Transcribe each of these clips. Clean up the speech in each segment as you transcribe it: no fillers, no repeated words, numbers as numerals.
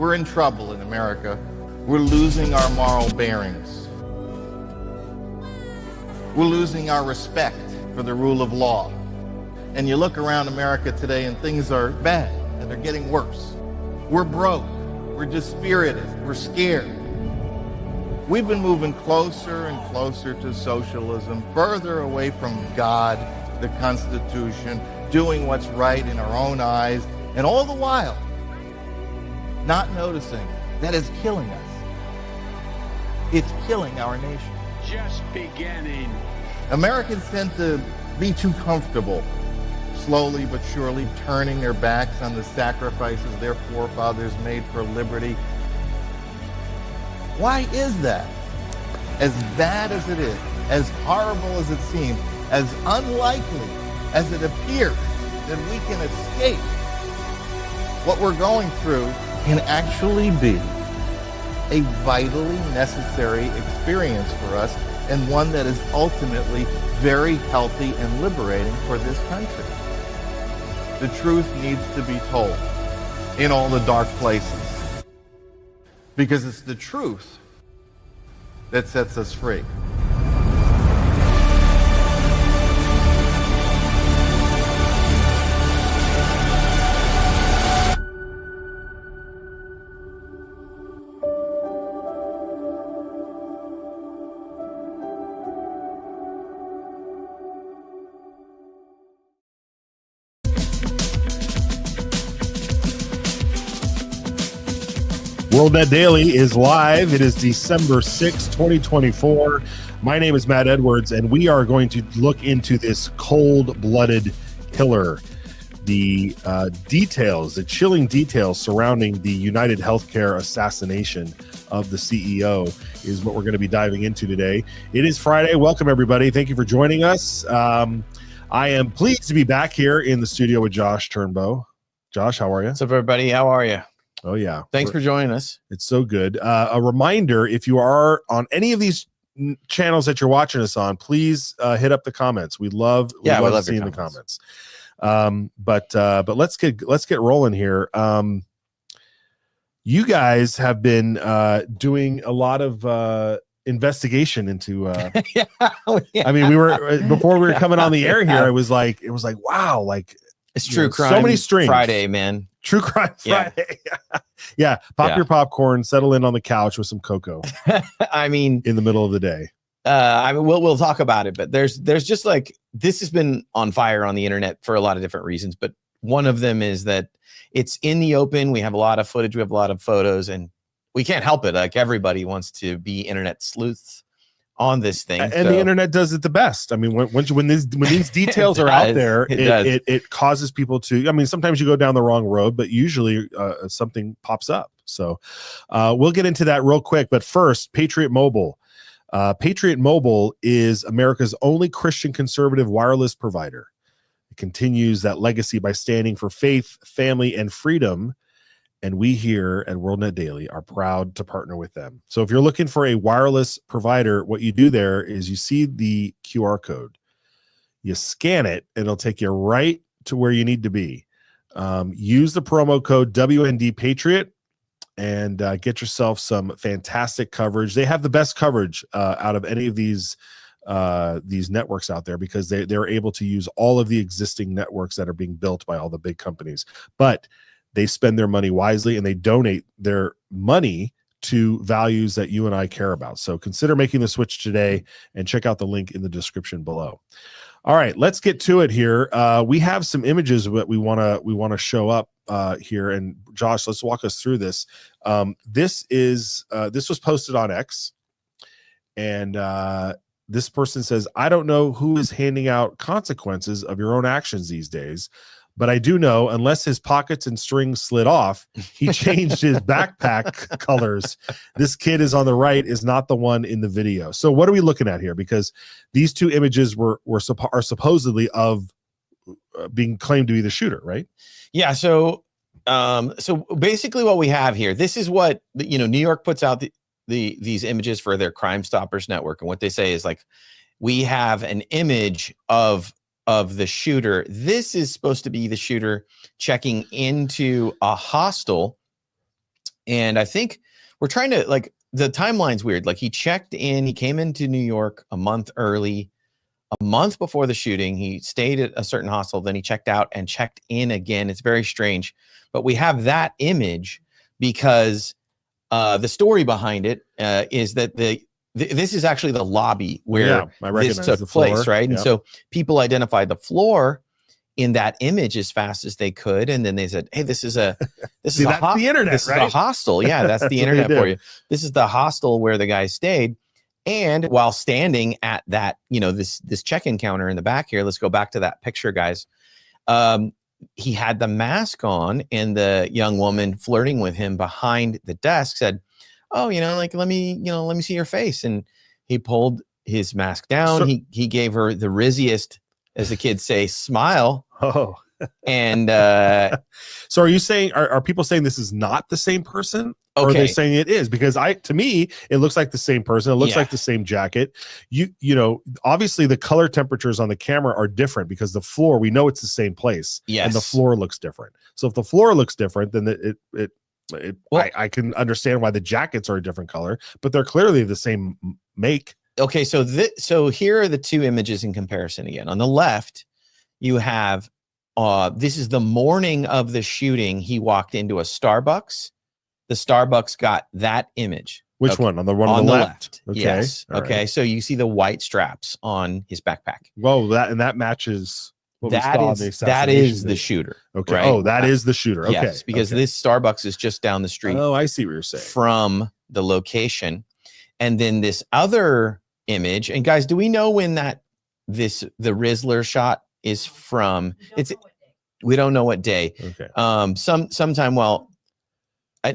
We're in trouble in America. We're losing our moral bearings. We're losing our respect for the rule of law. And you look around America today and things are bad and they're getting worse. We're broke. We're dispirited. We're scared. We've been moving closer and closer to socialism, further away from God, the Constitution, doing what's right in our own eyes, and all the while, not noticing that it's killing us. It's killing our nation. Just beginning. Americans tend to be too comfortable, slowly but surely turning their backs on the sacrifices their forefathers made for liberty. Why is that? As bad as it is, as horrible as it seems, as unlikely as it appears that we can escape, what we're going through can actually be a vitally necessary experience for us, and one that is ultimately very healthy and liberating for this country. The truth needs to be told in all the dark places, because it's the truth that sets us free. WorldNet Daily is live. It is December 6, 2024. My name is Matt Edwards, and we are going to look into this cold-blooded killer. The details, the chilling details surrounding the United HealthCare assassination of the CEO is what we're going to be diving into today. It is Friday. Welcome, everybody. Thank you for joining us. I am pleased to be back here in the studio with Josh Turnbow. Josh, how are you? What's up, everybody? How are you? Oh, yeah. Thanks for joining us. It's so good. A reminder, if you are on any of these channels that you're watching us on, please hit up the comments. We love seeing the comments. But let's get rolling here. You guys have been doing a lot of investigation into yeah. I mean, we were before we were coming on the air here, it was like wow, like it's true crime. So many strings. Friday, man. True crime Friday. Yeah. Pop your popcorn, settle in on the couch with some cocoa. I mean, in the middle of the day. I mean, we'll talk about it, but there's just like, this has been on fire on the internet for a lot of different reasons. But one of them is that it's in the open. We have a lot of footage. We have a lot of photos, and we can't help it. Like, everybody wants to be internet sleuths on this thing, and the internet does it the best. I mean, when these details are out there, it causes people to. I mean, sometimes you go down the wrong road, but usually something pops up. So we'll get into that real quick. But first, Patriot Mobile. Patriot Mobile is America's only Christian conservative wireless provider. It continues that legacy by standing for faith, family, and freedom. And we here at WorldNet Daily are proud to partner with them. So if you're looking for a wireless provider, what you do there is you see the QR code, you scan it, and it'll take you right to where you need to be. Use the promo code WND Patriot and get yourself some fantastic coverage. They have the best coverage out of any of these networks out there, because they're able to use all of the existing networks that are being built by all the big companies. But they spend their money wisely, and they donate their money to values that you and I care about. So consider making the switch today, and check out the link in the description below. All right, let's get to it here. We have some images that we want to show up here. And Josh, let's walk us through this. This was posted on X, and this person says, "I don't know who is handing out consequences of your own actions these days, but I do know, unless his pockets and strings slid off, he changed his backpack colors. This kid is on the right is not the one in the video." So what are we looking at here? Because these two images are supposedly of being claimed to be the shooter, right? Yeah. So basically what we have here, this is what, New York puts out these images for their Crime Stoppers network. And what they say is, like, we have an image of the shooter. This is supposed to be the shooter checking into a hostel And I think we're trying to, like, the timeline's weird. Like, he came into New York a month early, a month before the shooting. He stayed at a certain hostel, then he checked out and checked in again. It's very strange, but we have that image because the story behind it is that this is actually the lobby where this took place, right? And so people identified the floor in that image as fast as they could, and then they said, "Hey, this is the internet. This is a hostel." Yeah, that's the internet for you. This is the hostel where the guy stayed. And while standing at that, this check-in counter in the back here, let's go back to that picture, guys. He had the mask on, and the young woman flirting with him behind the desk said, "Oh, let me see your face." And he pulled his mask down. He gave her the rizziest, as the kids say, smile. Oh. And so are you saying, are people saying this is not the same person? Okay. Or are they saying it is? Because to me, it looks like the same person. It looks like the same jacket. Obviously the color temperatures on the camera are different because the floor, we know it's the same place. Yes. And the floor looks different. So if the floor looks different, then I can understand why the jackets are a different color, but they're clearly the same make. Okay. So here are the two images in comparison again. On the left, you have, this is the morning of the shooting. He walked into a Starbucks. The Starbucks got that image. Which one? On the one on the left. Okay. Yes. Okay. Right. So you see the white straps on his backpack. Whoa, that matches what we saw on the assassination. That is the shooter. Okay. Right? Oh, that is the shooter. Okay. Yes, because this Starbucks is just down the street. Oh, I see what you're saying. From the location. And then this other image, and guys, do we know when the Rizzler shot is from? We don't know what day. Okay. Sometime,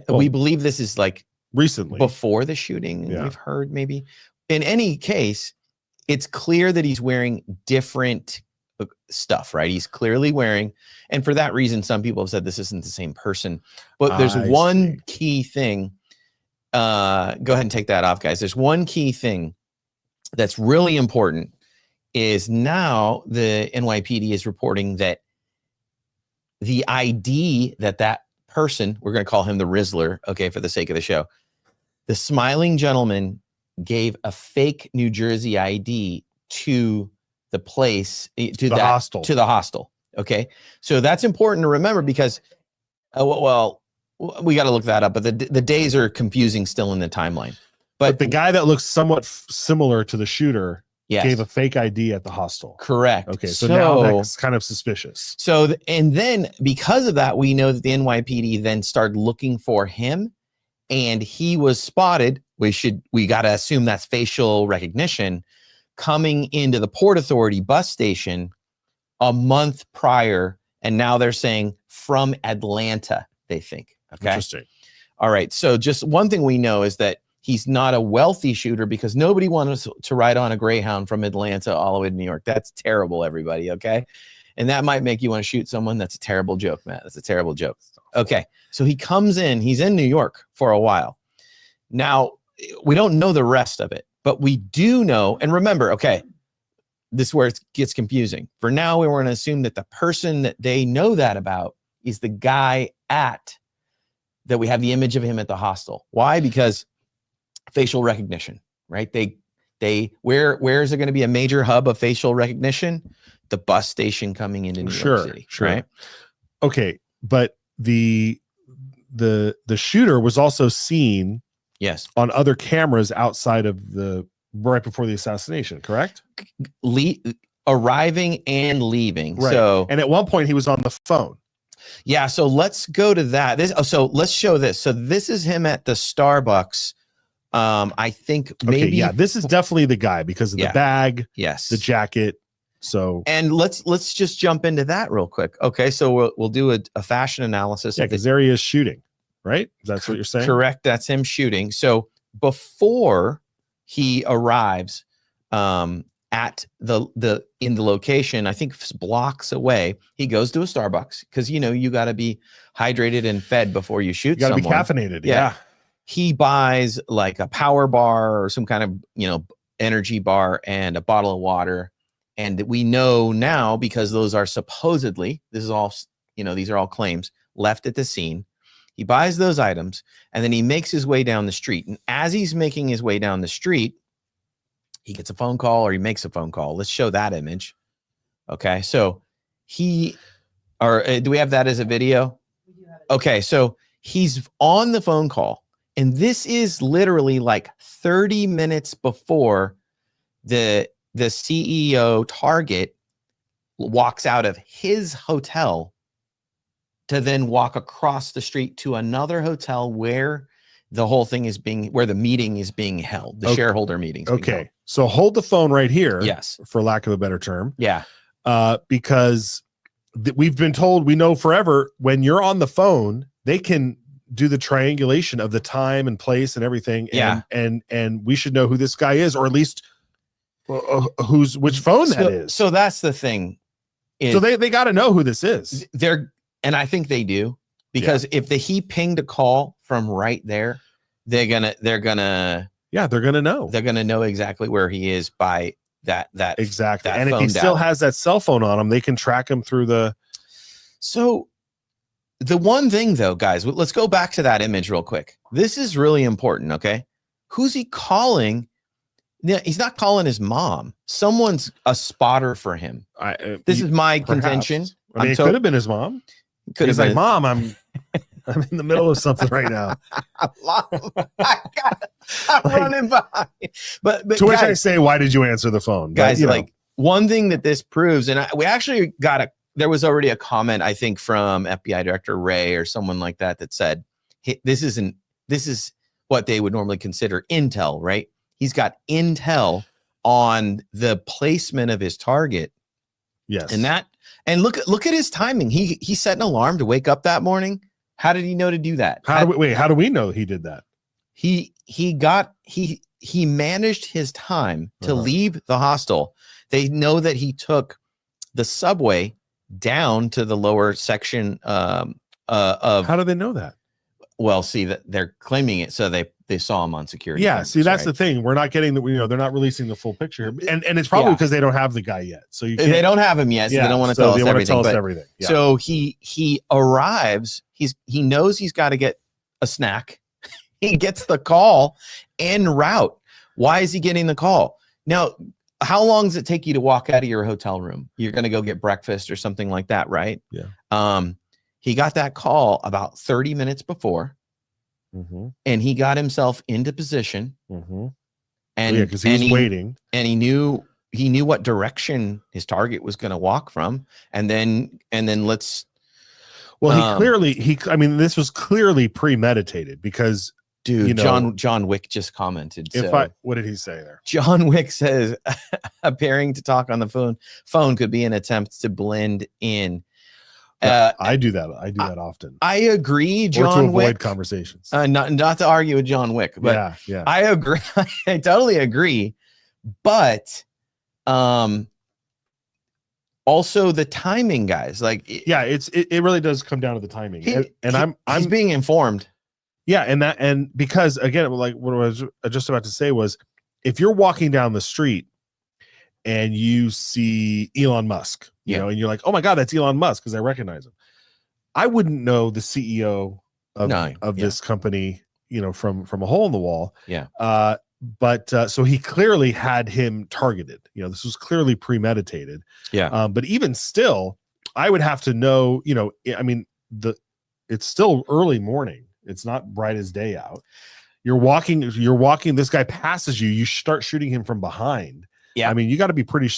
we believe this is like recently before the shooting. Yeah. We've heard maybe. In any case, it's clear that he's wearing different stuff, right? He's clearly wearing, and for that reason, some people have said this isn't the same person. But there's one key thing. Go ahead and take that off, guys. There's one key thing that's really important. Is now the NYPD is reporting that the ID that person, we're going to call him the Rizzler, okay, for the sake of the show, the smiling gentleman gave a fake New Jersey ID to the place, to the hostel. Okay. So that's important to remember because, we got to look that up, but the days are confusing still in the timeline. But the guy that looks somewhat similar to the shooter gave a fake ID at the hostel. Correct. Okay. So now that's kind of suspicious. So, and then because of that, we know that the NYPD then started looking for him and he was spotted. We got to assume that's facial recognition coming into the Port Authority bus station a month prior. And now they're saying from Atlanta, they think. Okay. Interesting. All right. So just one thing we know is that he's not a wealthy shooter because nobody wants to ride on a Greyhound from Atlanta all the way to New York. That's terrible, everybody, okay? And that might make you want to shoot someone. That's a terrible joke, Matt. That's a terrible joke. Okay, so he comes in. He's in New York for a while. Now, we don't know the rest of it, but we do know, and remember, okay, this is where it gets confusing. For now, we want to assume that the person that they know that about is the guy that we have the image of him at the hostel. Why? Because facial recognition, right? Where is it going to be a major hub of facial recognition? The bus station coming into New York City, right? Okay, but the shooter was also seen, on other cameras outside of right before the assassination, correct? Arriving and leaving. Right. So, and at one point he was on the phone. Yeah. So let's go to that. So let's show this. So this is him at the Starbucks. I think maybe this is definitely the guy because of the bag, the jacket. So, and let's just jump into that real quick. Okay, so we'll do a fashion analysis. Yeah, because there he is shooting, right? That's what you're saying. Correct. That's him shooting. So before he arrives at the location, I think blocks away, he goes to a Starbucks because you got to be hydrated and fed before you shoot. You got to be caffeinated. Yeah. He buys like a power bar or some kind of, energy bar and a bottle of water. And we know now because those are supposedly, this is all, these are all claims left at the scene. He buys those items, and then he makes his way down the street. And as he's making his way down the street, he gets a phone call, or he makes a phone call. Let's show that image. Okay, so do we have that as a video? We do have it. Okay, so he's on the phone call, and this is literally like 30 minutes before the CEO Target walks out of his hotel to then walk across the street to another hotel where the whole thing is where the meeting is being held, the shareholder meeting. Okay. So hold the phone right here. Yes. For lack of a better term. Yeah. Because we've been told, we know forever, when you're on the phone, they can do the triangulation of the time and place and everything. And we should know who this guy is, or at least which phone that is. So that's the thing. So they got to know who this is. And I think they do, because if he pinged a call from right there, they're gonna know. They're gonna know exactly where he is by that exactly. That and if he still has that cell phone on him, they can track him through the. So the one thing though, guys, let's go back to that image real quick. This is really important. Okay, who's he calling? Yeah, he's not calling his mom. Someone's a spotter for him. This is my contention. I mean, it could have been his mom. He's like, Mom, I'm in the middle of something right now. I'm running by. But to which I say, why did you answer the phone? Guys, like, one thing that this proves, and we actually there was already a comment, I think, from FBI Director Ray or someone like that said, hey, this is what they would normally consider intel, right? He's got intel on the placement of his target. Yes. And look at his timing. He set an alarm to wake up that morning. How did he know to do that? How do we know he did that? He managed his time to leave the hostel. They know that he took the subway down to the lower section of. How do they know that? Well, see, that they're claiming it, so they saw him on security. Yeah, cameras, see, that's the thing. We're not getting they're not releasing the full picture, and it's probably because they don't have the guy yet. So they don't have him yet, so they don't want to tell us everything. Yeah. So he arrives. He knows he's got to get a snack. He gets the call en route. Why is he getting the call? Now, how long does it take you to walk out of your hotel room? You're going to go get breakfast or something like that, right? Yeah. He got that call about 30 minutes before, and he got himself into position. And because he's waiting, and he knew what direction his target was going to walk from, and then let's. Well, this was clearly premeditated because, dude, John Wick just commented. What did he say there? John Wick says, appearing to talk on the phone could be an attempt to blend in. I do that. I do that often. I agree, John or to avoid Wick. Conversations. Not to argue with John Wick, but yeah. I agree. I totally agree. But also the timing, guys. Like, it really does come down to the timing. He's being informed. Yeah, and because again, like what I was just about to say was, if you're walking down the street and you see Elon Musk, and you're like, oh my God, that's Elon Musk, because I recognize him. I wouldn't know the CEO of this company, from a hole in the wall. Yeah. But so he clearly had him targeted. This was clearly premeditated. Yeah. But even still, I would have to know, it's still early morning. It's not bright as day out. You're walking, this guy passes you, you start shooting him from behind. Yeah. I mean, you got to be pretty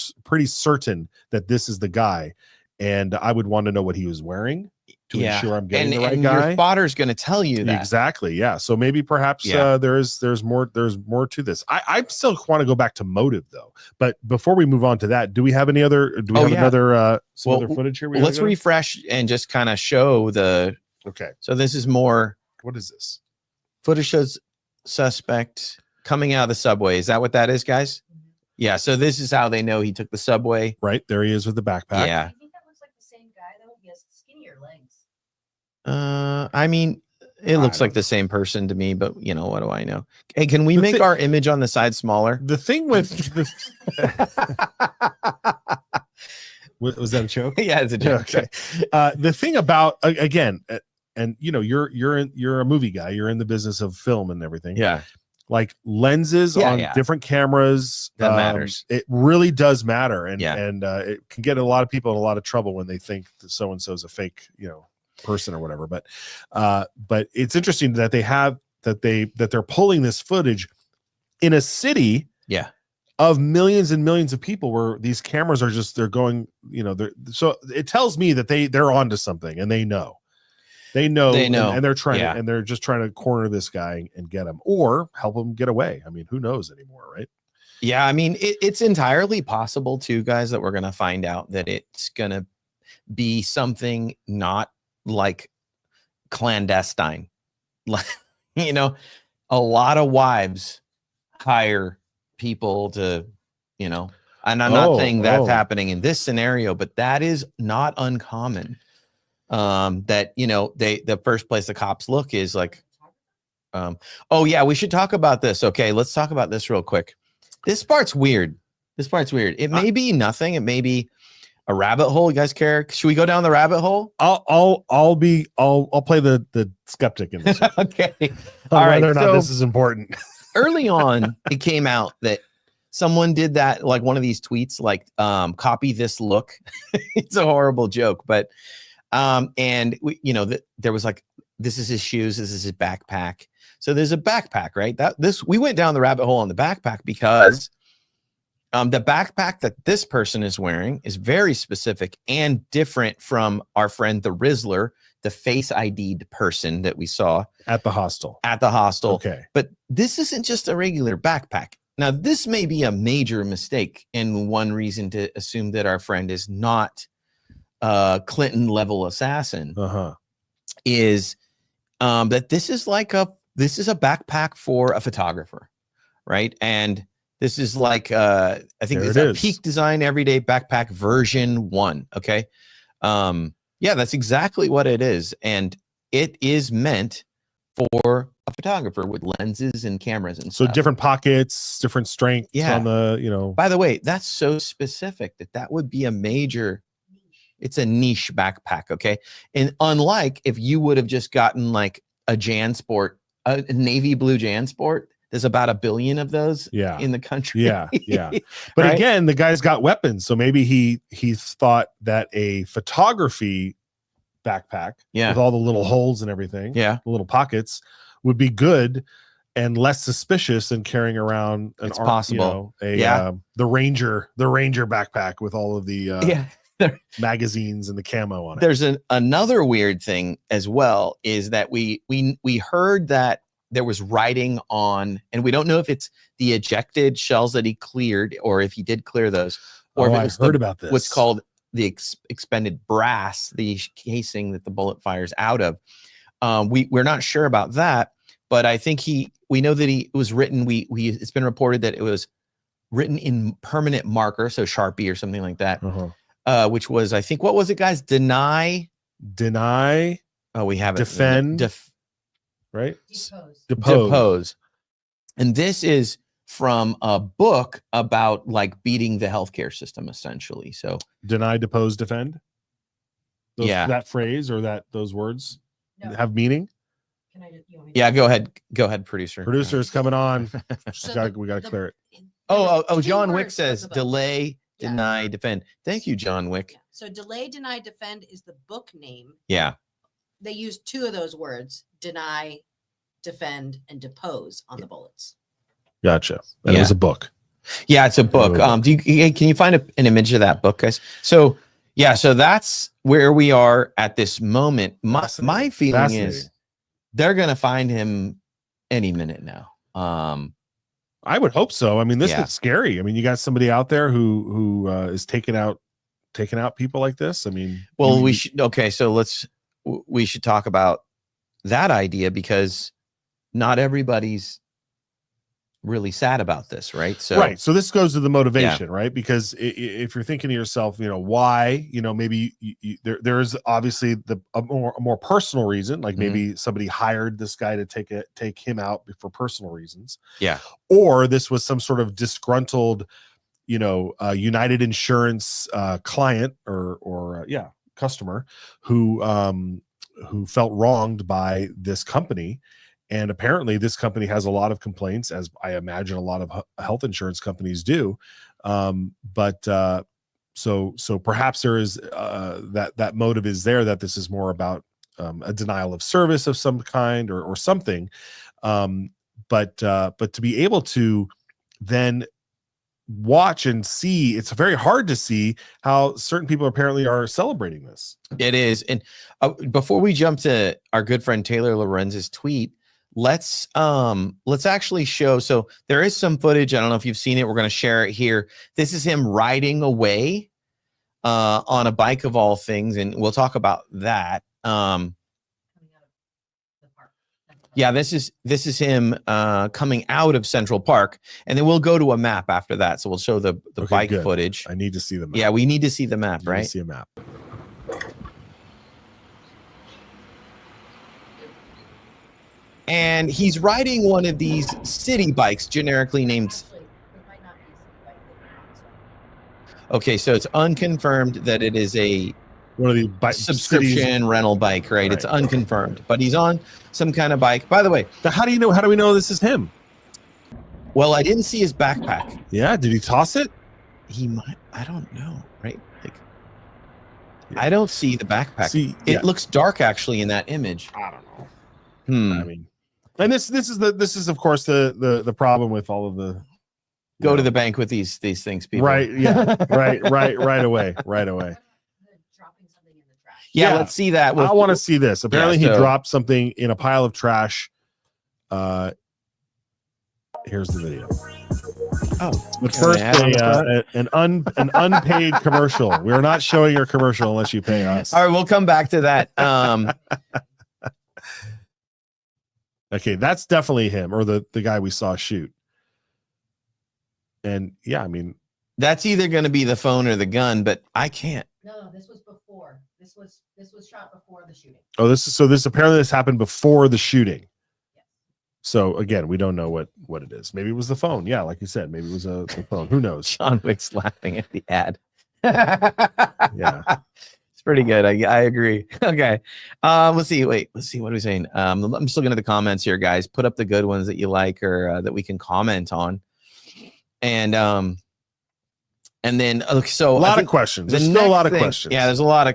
certain that this is the guy. And I would want to know what he was wearing to ensure I'm getting the right guy. Your spotter's going to tell you that. Exactly. Yeah. So maybe perhaps there's more to this. I still want to go back to motive though. But before we move on to that, do we have another other footage here? Let's refresh and just kind of show the. Okay. So this is more. What is this? Footage shows suspect coming out of the subway. Is that what that is, guys? Yeah. So this is how they know he took the subway. Right. There he is with the backpack. Yeah. I think that looks like the same guy though. He has skinnier legs. I mean, it looks like the same person to me, but what do I know? Hey, can we make our image on the side smaller? The thing with was that a joke? Yeah, it's a joke. Okay. The thing about again, and you're a movie guy, you're in the business of film and everything. Yeah. Like lenses on different cameras, that matters. It really does matter, and Yeah. it can get a lot of people in a lot of trouble when they think that so and so is a fake, person or whatever. But it's interesting that they're pulling this footage in a city, of millions and millions of people, where these cameras are they're going, so it tells me that they're onto something, and they know. And they're trying to, and they're just trying to corner this guy and get him, or help him get away. I mean, who knows anymore, right? Yeah, I mean, it's entirely possible too, guys, that we're going to find out that it's going to be something not like clandestine. Like, a lot of wives hire people to, and I'm not saying that's happening in this scenario, but that is not uncommon. That the first place the cops look is like, we should talk about this. Okay, let's talk about this real quick. This part's weird. It may be nothing. It may be a rabbit hole. You guys care? Should we go down the rabbit hole? I'll play the skeptic in this. Okay. All right. Whether or not this is important. Early on, it came out that someone did that, like one of these tweets, like copy this look. It's a horrible joke, but and there was like, this is his shoes, this is his backpack. So there's a backpack, right? We went down the rabbit hole on the backpack because the backpack that this person is wearing is very specific and different from our friend the Rizzler, the face ID'd person that we saw at the hostel. Okay. But this isn't just a regular backpack. Now, this may be a major mistake, and one reason to assume that our friend is not Clinton level assassin is that this is a backpack for a photographer, right? And this is like I think it's a Peak Design Everyday Backpack version 1. Okay, that's exactly what it is, and it is meant for a photographer with lenses and cameras and stuff. Different pockets, different strengths on the By the way, that's so specific that would be a major. It's a niche backpack, okay? And unlike if you would have just gotten like a JanSport, a navy blue JanSport, there's about 1 billion of those in the country. Yeah. But right? Again, the guy's got weapons, so maybe he thought that a photography backpack with all the little holes and everything, the little pockets, would be good and less suspicious than carrying around the Ranger backpack with all of the magazines and the camo on it. There's another weird thing as well, is that we heard that there was writing on, and we don't know if it's the ejected shells that he cleared or if he did clear those, or if it was about this. What's called the expended brass, the casing that the bullet fires out of. We're not sure about that, but I think we know that it was written. It's been reported that it was written in permanent marker, so Sharpie or something like that. Which was, I think, what was it, guys? Deny. Oh, we have it. Defend. Right? Depose. And this is from a book about like beating the healthcare system, essentially. So deny, depose, defend. That phrase or those words have meaning. Can I just, go ahead, producer. Producer's coming on. We got to clear it. Oh, John Wick says delay, deny, defend. Thank you, John Wick. Yeah. So delay, deny, defend is the book name. Yeah. They use 2 of those words, deny, defend, and depose on the bullets. Gotcha. And it was a book. Yeah, it's a book. Can you find an image of that book, guys? So that's where we are at this moment. My feeling is they're going to find him any minute now. I would hope so. I mean, this looks scary. I mean, you got somebody out there who is taking out people like this. I mean, well, we should talk about that idea, because not everybody's really sad about this, right? So this goes to the motivation, right? Because if you're thinking to yourself, why, maybe there's obviously a more personal reason, like maybe somebody hired this guy to take him out for personal reasons, or this was some sort of disgruntled, United Insurance client or customer who who felt wronged by this company. And apparently this company has a lot of complaints, as I imagine a lot of health insurance companies do. So perhaps there is that motive is there, that this is more about a denial of service of some kind or something. But to be able to then watch and see, it's very hard to see how certain people apparently are celebrating this. It is. And before we jump to our good friend Taylor Lorenz's tweet, let's actually show. So there is some footage. I don't know if you've seen it. We're going to share it here. This is him riding away on a bike of all things, and we'll talk about that. Yeah, this is him coming out of Central Park, and then we'll go to a map after that. So we'll show the bike footage. I need to see the map. Yeah, we need to see the map, right? See a map. And he's riding one of these city bikes, generically named. Okay, so it's unconfirmed that it is a one of the subscription rental bike, right? It's unconfirmed, but he's on some kind of bike. By the way, how do we know this is him? Well, I didn't see his backpack. Yeah, did he toss it? He might. I don't know, right? Like, I don't see the backpack. It looks dark actually in that image. I don't know. I mean, and this is of course the problem with all of the go to the bank with these things, people. Right. Yeah. right away. Yeah, let's see that. I want to see this. Apparently, he dropped something in a pile of trash. Here's the video. Oh, but first, an unpaid commercial. We're not showing your commercial unless you pay us. All right, we'll come back to that. Okay, that's definitely him, or the guy we saw shoot. And yeah, I mean, that's either going to be the phone or the gun, but I can't. No, this was before. This was shot before the shooting. Oh, this apparently this happened before the shooting. Yes. So again, we don't know what it is. Maybe it was the phone. Yeah, like you said, maybe it was the phone. Who knows? John Wick's laughing at the ad. Yeah, it's pretty good. I agree. Okay, let's see. Let's see. What are we saying? I'm just looking at the comments here, guys. Put up the good ones that you like or that we can comment on. And then so a lot of questions. There's still a lot of questions. Yeah, there's a lot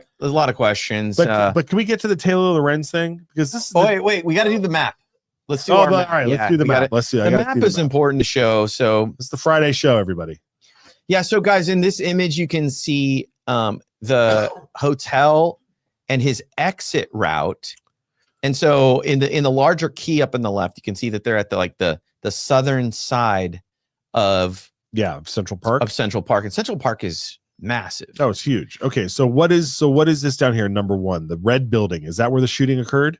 of questions. But can we get to the Taylor Lorenz thing? Because this is wait, we got to do the map. Let's do all right, let's do the map. Let's do the map is important to show. So it's the Friday show, everybody. Yeah, so guys, in this image you can see the hotel and his exit route. And so in the larger key up in the left, you can see that they're at the southern side of Central Park. And Central Park is massive. Oh, it's huge. Okay, so what is this down here? Number one, the red building. Is that where the shooting occurred?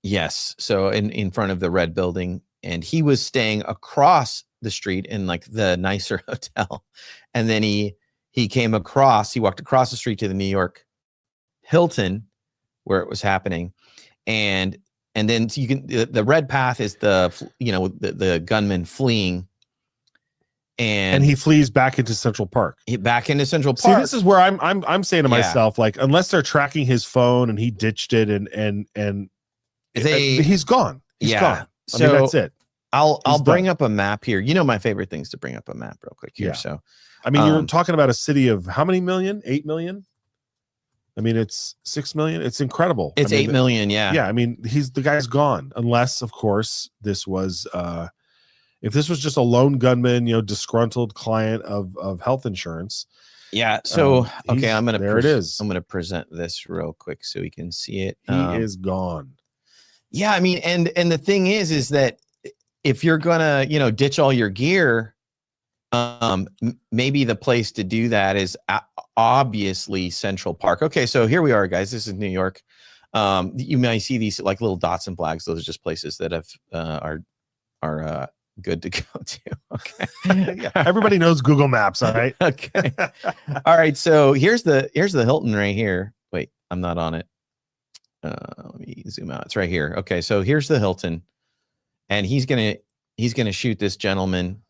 Yes. So in front of the red building, and he was staying across the street in like the nicer hotel, and then he walked across the street to the New York Hilton where it was happening, and then so you can the red path is the gunman fleeing. And he flees back into Central Park. Back into Central Park. See, this is where I'm saying to myself, like, unless they're tracking his phone and he ditched it and he's gone. He's gone. I mean, that's it. I'll bring up a map here. You know, my favorite thing is to bring up a map real quick here. Yeah. So, I mean, you're talking about a city of how many million? 8 million. I mean, it's 6 million. It's incredible. It's 8 million. Yeah. Yeah. I mean, the guy's gone, unless, of course, this was. If this was just a lone gunman, disgruntled client of health insurance. Yeah. So, okay, I'm there it is. I'm going to present this real quick so we can see it. He is gone. Yeah. I mean, and the thing is that if you're going to, ditch all your gear, maybe the place to do that is obviously Central Park. Okay. So here we are, guys. This is New York. You may see these like little dots and flags. Those are just places that are good to go to. Okay. Yeah, everybody knows Google Maps. All right. Okay. All right. So here's the Hilton right here. Wait, I'm not on it. Let me zoom out. It's right here. Okay. So here's the Hilton, and he's gonna shoot this gentleman.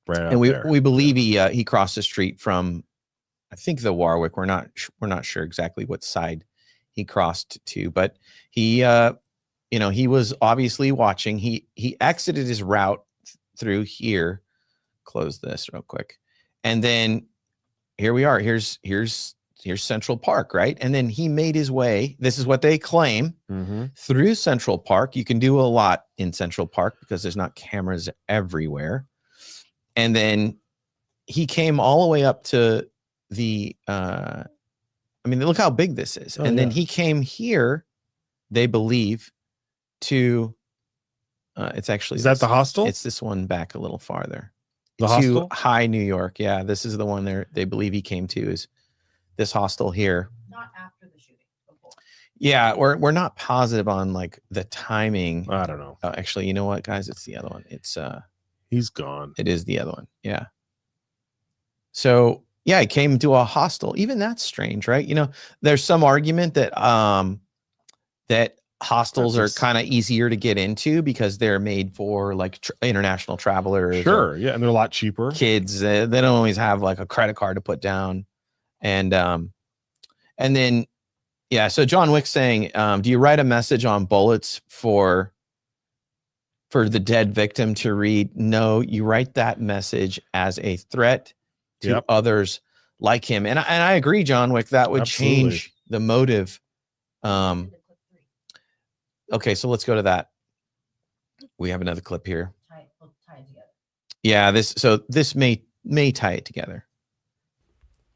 Right. And we believe he crossed the street from, I think, the Warwick. We're not sure exactly what side he crossed to, but he he was obviously watching. He exited his route through here. Close this real quick, and then here we are. Here's Central Park, right? And then he made his way. This is what they claim through Central Park. You can do a lot in Central Park because there's not cameras everywhere. And then he came all the way up to the. Look how big this is. And then he came here. They believe to. It's actually. Is that the hostel? It's this one back a little farther. The to hostel? High New York. Yeah, this is the one they believe he came to, is this hostel here. Not after the shooting, before. Yeah, we're not positive on like the timing. I don't know. Actually, you know what, guys? It's the other one. It's he's gone. It is the other one. Yeah. So yeah, he came to a hostel. Even that's strange, right? There's some argument that that hostels are kind of easier to get into because they're made for like international travelers. Sure, yeah, and they're a lot cheaper. Kids, they don't always have like a credit card to put down, and then yeah. So John Wick's saying, do you write a message on bullets for the dead victim to read? No, you write that message as a threat to others like him, and I agree, John Wick. That would change the motive. Okay, so let's go to that. We have another clip here. We'll tie it together. Yeah, this may tie it together.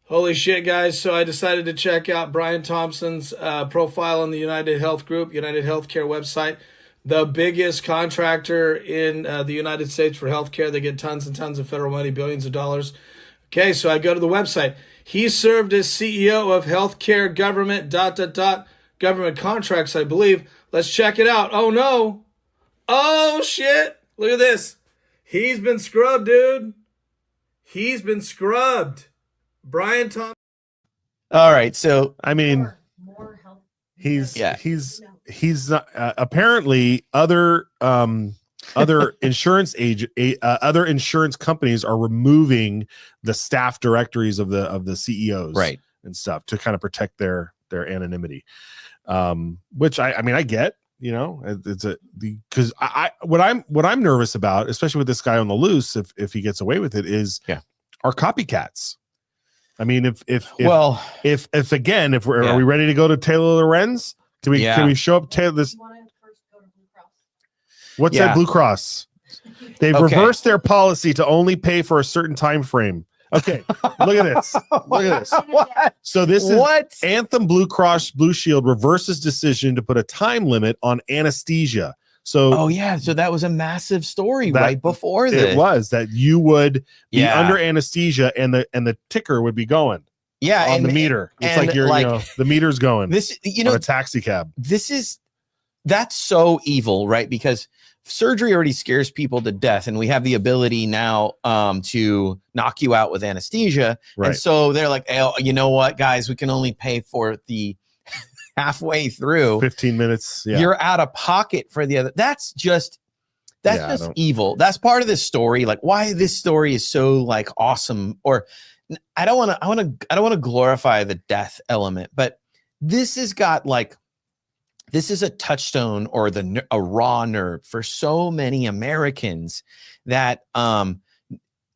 Holy shit, guys. So I decided to check out Brian Thompson's profile on the United Health Group, United HealthCare website, the biggest contractor in the United States for healthcare. They get tons and tons of federal money, billions of dollars. Okay, so I go to the website. He served as CEO of healthcare government, government contracts, I believe. Let's check it out. Oh, no. Oh, shit. Look at this. He's been scrubbed, dude. He's been scrubbed. Brian Thompson. All right. So, More help. He's not, apparently other insurance other insurance companies are removing the staff directories of the CEOs, right, and stuff to kind of protect their anonymity. Which I get, it's because what I'm nervous about, especially with this guy on the loose, if he gets away with it, is our copycats. I mean, if are we ready to go to Taylor Lorenz? Can we show up Taylor this? What's that Blue Cross? They've reversed their policy to only pay for a certain time frame. Okay, look at this. Look at this. What? So this is Anthem Blue Cross Blue Shield reverses decision to put a time limit on anesthesia. So so that was a massive story right before this. It was that you would be under anesthesia and the ticker would be going. Yeah, on the meter. It's like you're the meter's going. This on a taxi cab. That's so evil, right? Because surgery already scares people to death, and we have the ability now to knock you out with anesthesia. Right. And so they're like, oh, you know what, guys, we can only pay for the halfway through 15 minutes. Yeah. You're out of pocket for the other. That's just evil. That's part of this story. Like why this story is so like awesome, or I don't want to glorify the death element, but this has got like, this is a touchstone or a raw nerve for so many Americans that that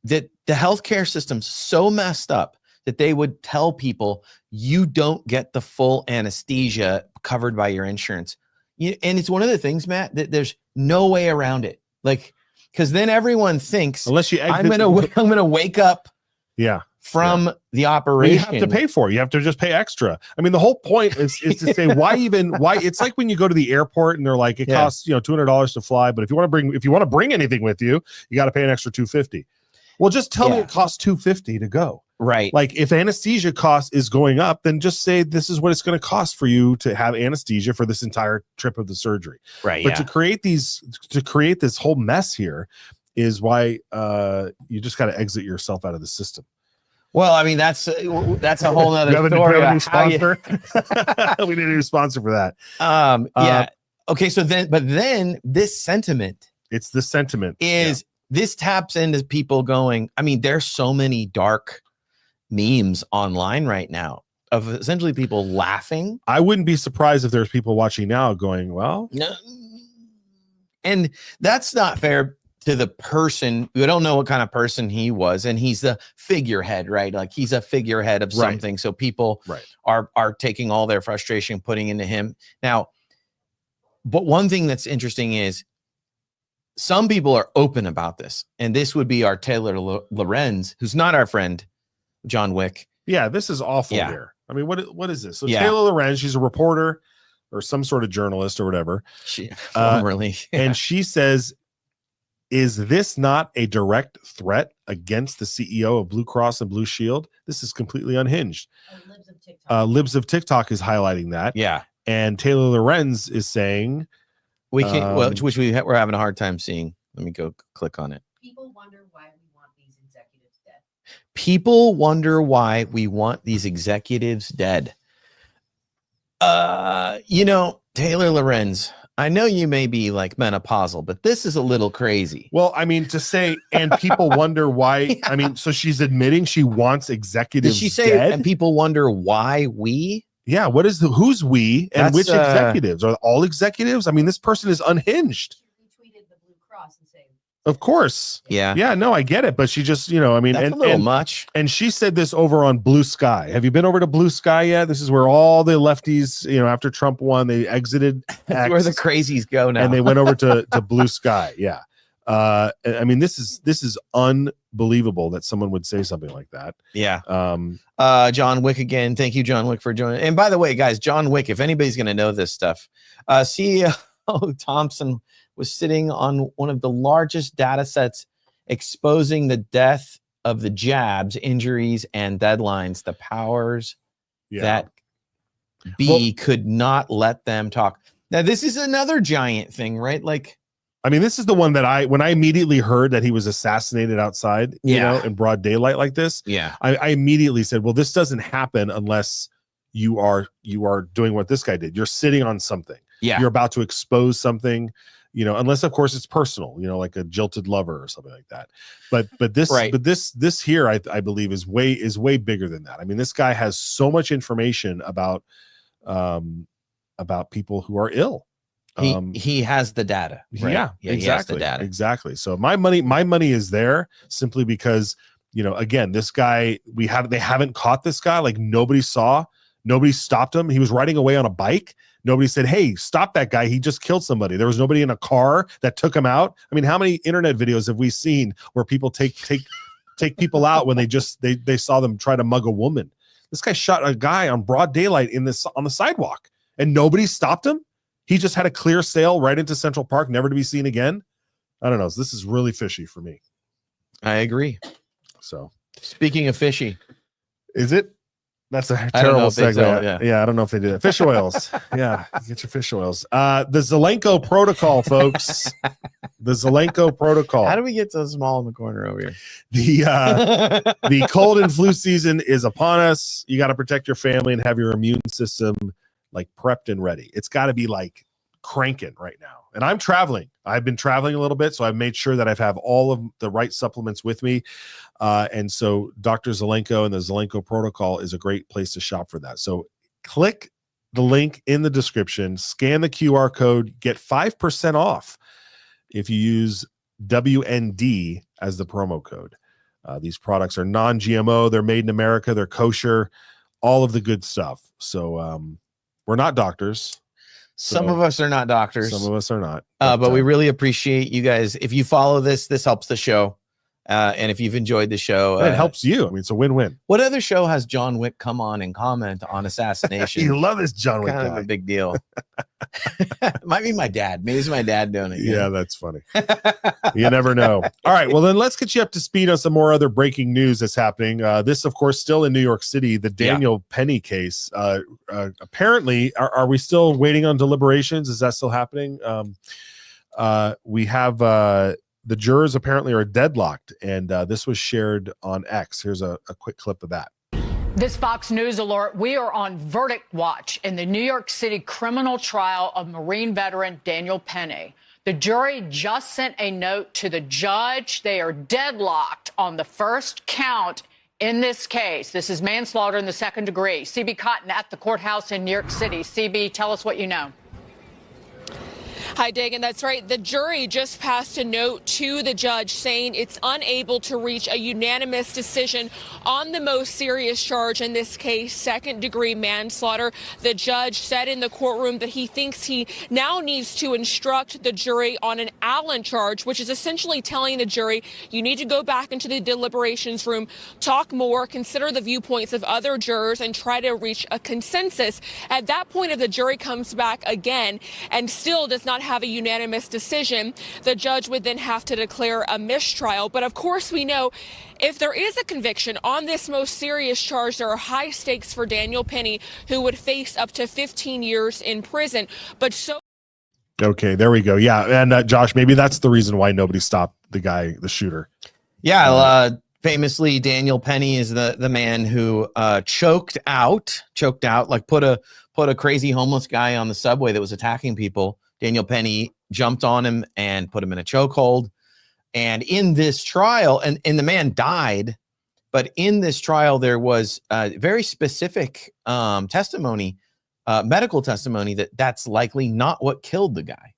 the healthcare system's so messed up that they would tell people you don't get the full anesthesia covered by your insurance. And it's one of the things, Matt, that there's no way around it. Like, because then everyone thinks unless you I'm gonna wake up. Yeah. From the operation. You have to pay for it. You have to just pay extra. I mean, the whole point is to say why it's like when you go to the airport and they're like, it costs $200 to fly, but if you want to bring anything with you, you got to pay an extra $250. Well, just tell me it costs $250 to go. Right. Like if anesthesia cost is going up, then just say this is what it's going to cost for you to have anesthesia for this entire trip of the surgery. Right. But to create this whole mess here is why you just got to exit yourself out of the system. Well, I mean, that's a whole nother story. We need a new sponsor for that. Yeah. Okay. So then this sentiment. It's the sentiment. This taps into people going, I mean, there's so many dark memes online right now of essentially people laughing. I wouldn't be surprised if there's people watching now going, well, No, and that's not fair to the person. We don't know what kind of person he was, and he's the figurehead, right? Like he's a figurehead of something. So people are taking all their frustration, putting into him. Now, but one thing that's interesting is some people are open about this, and this would be our Taylor Lorenz, who's not our friend John Wick. Yeah, this is awful here. I mean, what is this? So Taylor Lorenz, she's a reporter or some sort of journalist or whatever. She formerly, and she says, is this not a direct threat against the CEO of Blue Cross and Blue Shield? This is completely unhinged. Libs of TikTok is highlighting that. Yeah. And Taylor Lorenz is saying, we can, which we're having a hard time seeing. Let me go click on it. People wonder why we want these executives dead. People wonder why we want these executives dead. Taylor Lorenz, I know you may be like menopausal, but this is a little crazy. Well, I mean, to say, and people wonder why. I mean, so she's admitting she wants executives. Did she say, dead? and people wonder why we? Yeah. What is who's we and which executives? Are all executives? I mean, this person is unhinged. She retweeted the Blue Cross and saying, of course. Yeah. Yeah. No, I get it. But she just, I mean, that's a little much. And she said this over on Blue Sky. Have you been over to Blue Sky yet? This is where all the lefties, after Trump won, they exited. That's where the crazies go now. And they went over to Blue Sky. Yeah. I mean, this is unbelievable that someone would say something like that. Yeah. John Wick again. Thank you, John Wick, for joining. And by the way, guys, John Wick, if anybody's going to know this stuff, CEO Thompson was sitting on one of the largest data sets exposing the death of the jabs, injuries, and deadlines, the powers that could not let them talk. Now, this is another giant thing, right? Like, I mean, this is the one that when I immediately heard that he was assassinated outside, in broad daylight like this. Yeah. I immediately said, well, this doesn't happen unless you are doing what this guy did. You're sitting on something. Yeah. You're about to expose something, unless of course it's personal, like a jilted lover or something like that. But this here, I believe is way bigger than that. I mean, this guy has so much information about people who are ill. He has the data. Right? Yeah, exactly. He has the data. Exactly. So my money is there simply because, again, this guy, they haven't caught this guy. Like nobody stopped him. He was riding away on a bike. Nobody said, hey, stop that guy. He just killed somebody. There was nobody in a car that took him out. I mean, how many internet videos have we seen where people take people out when they saw them try to mug a woman? This guy shot a guy on broad daylight on the sidewalk and nobody stopped him. He just had a clear sail right into Central Park, never to be seen again. I don't know. This is really fishy for me. I agree. So speaking of fishy, is it? That's a terrible segue. Yeah, I don't know if they do that. Fish oils. Yeah, get your fish oils. The Zelenko protocol, folks. The Zelenko protocol. How do we get so small in the corner over here? The cold and flu season is upon us. You got to protect your family and have your immune system like prepped and ready. It's got to be like cranking right now. And I'm traveling. I've been traveling a little bit, so I've made sure that I have all of the right supplements with me. And so Dr. Zelenko and the Zelenko protocol is a great place to shop for that. So click the link in the description, scan the QR code, get 5% off if you use WND as the promo code. These products are non-GMO. They're made in America. They're kosher, all of the good stuff. So we're not doctors. Some of us are not doctors. Some of us are not. But we really appreciate you guys. If you follow this helps the show. And if you've enjoyed the show, it helps you. I mean, it's a win-win. What other show has John Wick come on and comment on assassination? You love this John Wick kind guy. of a big deal. Might be my dad. Maybe it's my dad doing it. Yeah, that's funny. You never know. All right, well then let's get you up to speed on some more other breaking news that's happening. This, of course, still in New York City, the Daniel Penny case. Apparently, are we still waiting on deliberations? Is that still happening? We have the jurors apparently are deadlocked, and this was shared on X. Here's a quick clip of that. This Fox News alert, we are on verdict watch in the New York City criminal trial of Marine veteran Daniel Penny. The jury just sent a note to the judge. They are deadlocked on the first count in this case. This is manslaughter in the second degree. CB Cotton at the courthouse in New York City. CB, tell us what you know. Hi, Dagan. That's right. The jury just passed a note to the judge saying it's unable to reach a unanimous decision on the most serious charge in this case, second-degree manslaughter. The judge said in the courtroom that he thinks he now needs to instruct the jury on an Allen charge, which is essentially telling the jury you need to go back into the deliberations room, talk more, consider the viewpoints of other jurors, and try to reach a consensus. At that point, if the jury comes back again and still does not have a unanimous decision, the judge would then have to declare a mistrial. But of course, we know if there is a conviction on this most serious charge, there are high stakes for Daniel Penny, who would face up to 15 years in prison. But so. Okay, there we go. Yeah. And Josh, maybe that's the reason why nobody stopped the shooter. Yeah. Famously, Daniel Penny is the man who choked out, like put a crazy homeless guy on the subway that was attacking people. Daniel Penny jumped on him and put him in a chokehold. And in this trial, and the man died, but in this trial, there was very specific testimony, medical testimony, that's likely not what killed the guy.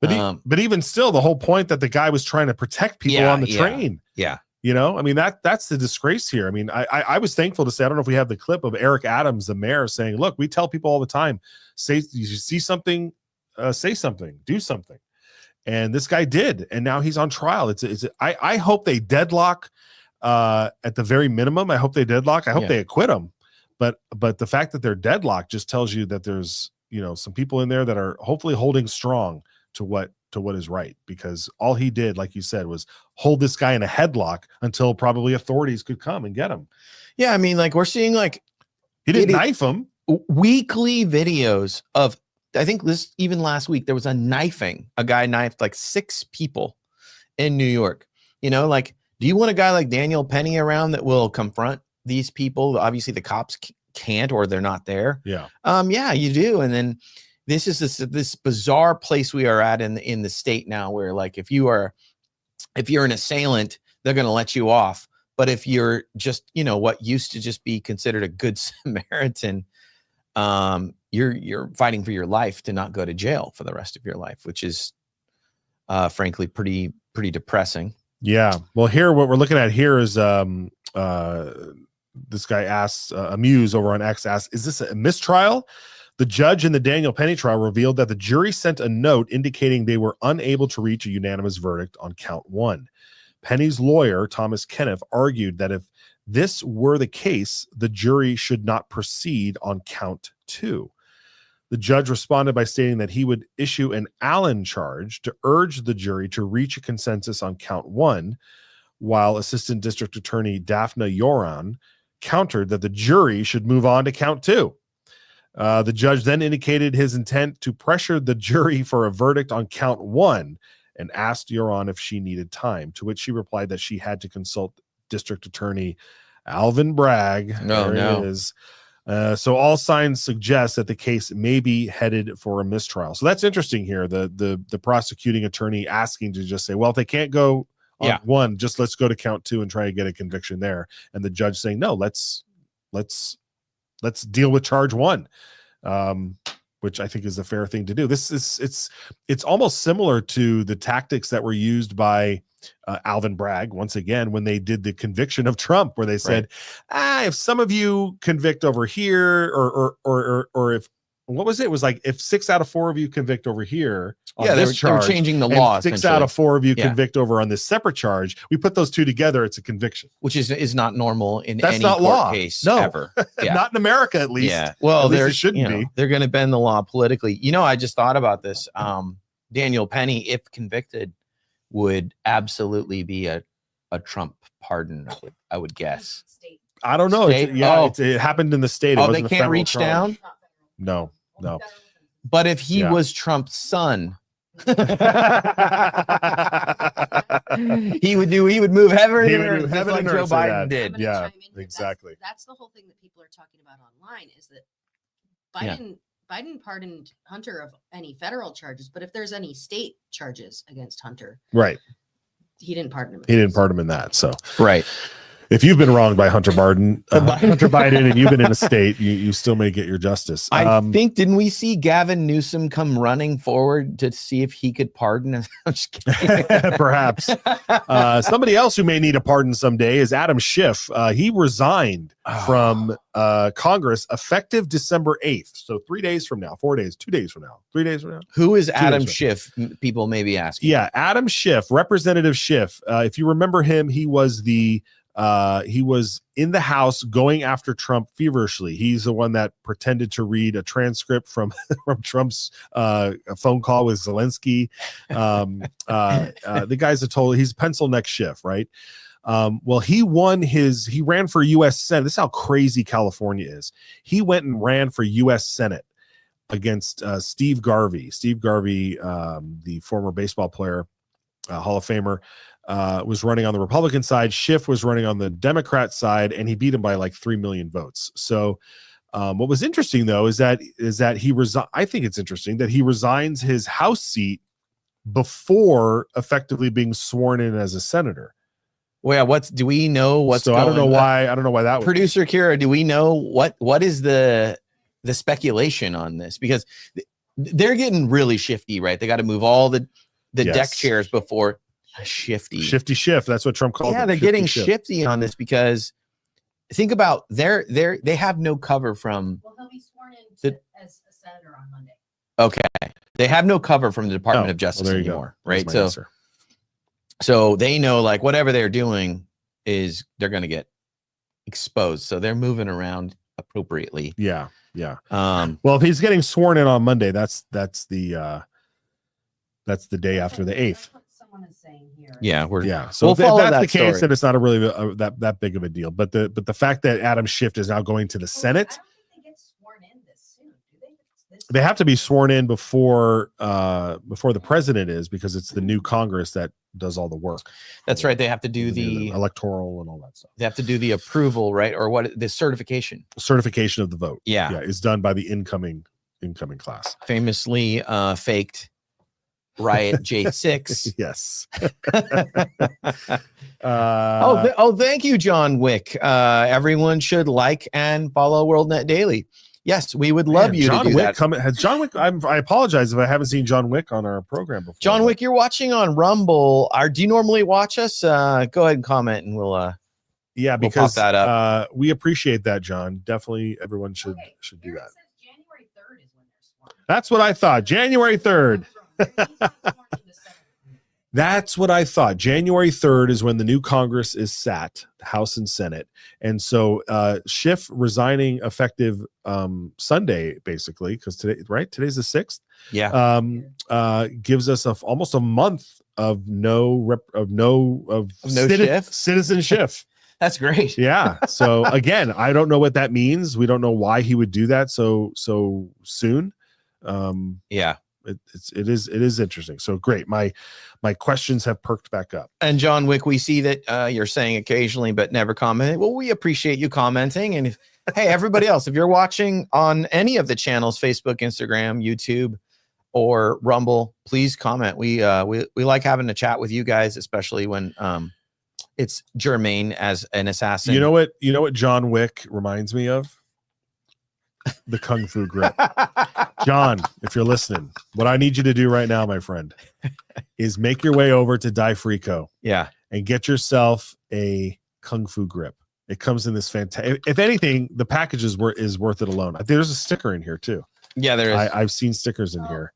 But even still, the whole point that the guy was trying to protect people on the train. Yeah. You know, I mean, that's the disgrace here. I mean, I was thankful to say, I don't know if we have the clip of Eric Adams, the mayor, saying, look, we tell people all the time, say, you see something, say something, do something. And this guy did. And now he's on trial. I hope they deadlock at the very minimum. I hope they deadlock. I hope they acquit him. But the fact that they're deadlocked just tells you that there's, some people in there that are hopefully holding strong to what is right, because all he did, like you said, was hold this guy in a headlock until probably authorities could come and get him. Yeah. I mean, like, we're seeing, like, he didn't knife him. Weekly videos of, I think even last week, there was a knifing. A guy knifed like 6 people in New York. Like, do you want a guy like Daniel Penny around that will confront these people? Obviously, the cops can't, or they're not there. Yeah. Yeah, you do. And then this is this bizarre place we are at in the state now, where, like, if you're an assailant, they're going to let you off. But if you're just, what used to just be considered a good Samaritan, you're fighting for your life to not go to jail for the rest of your life, which is frankly pretty depressing. Yeah. Well, here, what we're looking at here is this guy asks, Amuse over on X asks, is this a mistrial? The judge in the Daniel Penny trial revealed that the jury sent a note indicating they were unable to reach a unanimous verdict on count 1. Penny's lawyer, Thomas Kenneth, argued that if this were the case, the jury should not proceed on count 2. The judge responded by stating that he would issue an Allen charge to urge the jury to reach a consensus on count 1, while Assistant District Attorney Daphne Yoran countered that the jury should move on to count 2. The judge then indicated his intent to pressure the jury for a verdict on count 1 and asked Yoran if she needed time, to which she replied that she had to consult District Attorney Alvin Bragg. It is. So all signs suggest that the case may be headed for a mistrial. So that's interesting here. The prosecuting attorney asking to just say, well, if they can't go on 1, just let's go to count 2 and try to get a conviction there. And the judge saying, no, let's deal with charge 1, which I think is the fair thing to do. It's almost similar to the tactics that were used by Alvin Bragg, once again, when they did the conviction of Trump, where they said, if some of you convict over here, or if, what was it? It was like, if 6 out of 4 of you convict over here, they were changing the law. 6 out of 4 of you convict over on this separate charge. We put those two together, it's a conviction, which is not normal in That's any not court law. case No. ever. Not in America, at least. Yeah. Well, there shouldn't be. They're going to bend the law politically. I just thought about this. Daniel Penny, if convicted, would absolutely be a Trump pardon, I would guess. I don't know. It happened in the state. They can't reach down? No. But if he was Trump's son, he would move heaven and earth, just like Joe Biden did. Yeah, exactly. That's the whole thing that people are talking about online, is that Biden pardoned Hunter of any federal charges, but if there's any state charges against Hunter, right, he didn't pardon him. He didn't pardon him in that. So right. If you've been wronged by Hunter Biden, and you've been in a state, you still may get your justice. I think, didn't we see Gavin Newsom come running forward to see if he could pardon us? I'm just kidding. Perhaps. Somebody else who may need a pardon someday is Adam Schiff. He resigned from Congress effective December 8th. So 3 days from now, 4 days, 2 days from now, 3 days from now. Who is Adam Schiff? People may be asking. Yeah, Adam Schiff, Representative Schiff. If you remember him, he was in the House going after Trump feverishly. He's the one that pretended to read a transcript from Trump's phone call with Zelensky. The guy's he's pencil neck Schiff, right? Well, he ran for U.S. Senate. This is how crazy California is. He went and ran for U.S. Senate against Steve Garvey. Steve Garvey, the former baseball player, Hall of Famer, was running on the Republican side. Schiff was running on the Democrat side, and he beat him by like 3 million votes. So what was interesting, though, is that I think it's interesting that he resigns his House seat before effectively being sworn in as a senator. Well, yeah, do we know what's so going on? I don't know why that was. Producer Kira, do we know what is the speculation on this? Because they're getting really shifty, right? They got to move all the deck chairs before shifty Schiff. That's what Trump called it. Yeah, they're getting shifty on this because think about they have no cover from. Well, he'll be sworn in as a senator on Monday. Okay, they have no cover from the Department of Justice anymore, right? So they know like whatever they're doing is they're going to get exposed. So they're moving around appropriately. Yeah. Well, if he's getting sworn in on Monday, that's the day after the 8th. Someone is saying here. Yeah, So we'll follow that's that the case, story. that it's not a really that big of a deal. But the fact that Adam Schiff is now going to the Senate, I don't think they get sworn in this soon, do they? they have to be sworn in before the president is, because it's the new Congress that does all the work. That's right. They have to do the electoral and all that stuff. They have to do the approval, right? Or what? The certification Certification of the vote. Yeah, is done by the incoming class. Famously faked Riot J6. Yes. Thank you, John Wick. Everyone should like and follow WorldNet Daily. Yes, we would love you to do that. Has John Wick? I apologize if I haven't seen John Wick on our program before. John Wick, you're watching on Rumble. Do you normally watch us? Go ahead and comment, and we'll because pop that up. We appreciate that, John. Definitely, everyone should do that. January 3rd is when they're sworn. That's what I thought. January 3rd. That's what I thought. January 3rd is when the new Congress is sat, the House and Senate. And so Schiff resigning effective Sunday, basically, because today's the 6th. Yeah. Gives us almost a month of citizenship. That's great. Yeah. So again, I don't know what that means. We don't know why he would do that so soon. Yeah. It is interesting. So great. My questions have perked back up. And John Wick, we see that you're saying occasionally but never commenting. Well, we appreciate you commenting. And hey, everybody else, if you're watching on any of the channels, Facebook, Instagram, YouTube, or Rumble, please comment. We like having a chat with you guys, especially when it's germane as an assassin. You know what John Wick reminds me of? The Kung Fu grip. John, if you're listening, what I need you to do right now, my friend, is make your way over to Difrico. Yeah. And get yourself a Kung Fu grip. It comes in this fantastic. If anything, the package is worth it alone. There's a sticker in here too. Yeah, there is. I've seen stickers in here.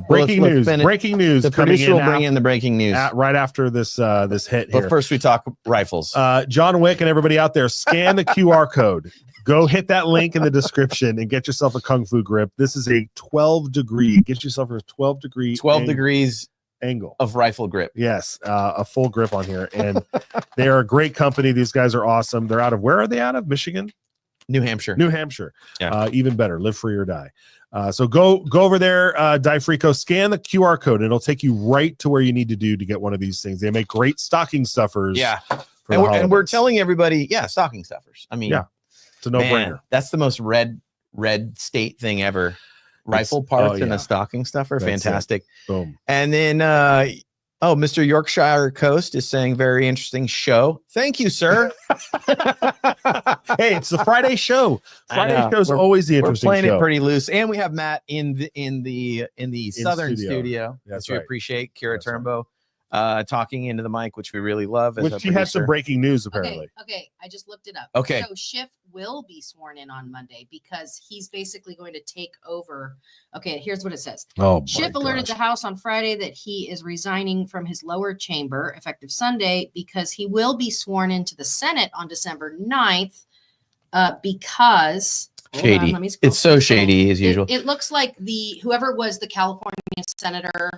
Breaking news. Breaking news. The producer will bring in the breaking news right after this hit here. But first, we talk rifles. John Wick and everybody out there, scan the QR code. Go hit that link in the description and get yourself a Kung Fu grip. This is a 12 degree. Get yourself a 12 degrees angle of rifle grip. Yes, a full grip on here, and they are a great company. These guys are awesome. They're out of, where are they out of? Michigan, New Hampshire. Yeah. Even better. Live free or die. So go over there, Difrico, scan the QR code, and it'll take you right to where you need to get one of these things. They make great stocking stuffers. Yeah, and we're telling everybody, stocking stuffers. I mean, it's a no-brainer. That's the most red state thing ever. Rifle parts and a stocking stuffer. That's fantastic. Boom. And then Oh, Mr. Yorkshire Coast is saying very interesting show. Thank you, sir. Hey, it's the Friday show. Friday show's always the interesting We're playing show. it pretty loose, and we have Matt in the southern studio. That's which we right. appreciate. Kira That's Turnbow talking into the mic, which we really love. As Which a she had some producer. breaking news apparently. Okay, I just looked it up. Okay. So Schiff will be sworn in on Monday because he's basically going to take over. Okay, here's what it says. Oh, Schiff alerted the House on Friday that he is resigning from his lower chamber effective Sunday because he will be sworn into the Senate on December 9th because Shady. let me scroll It's so shady as usual. It looks like whoever was the California senator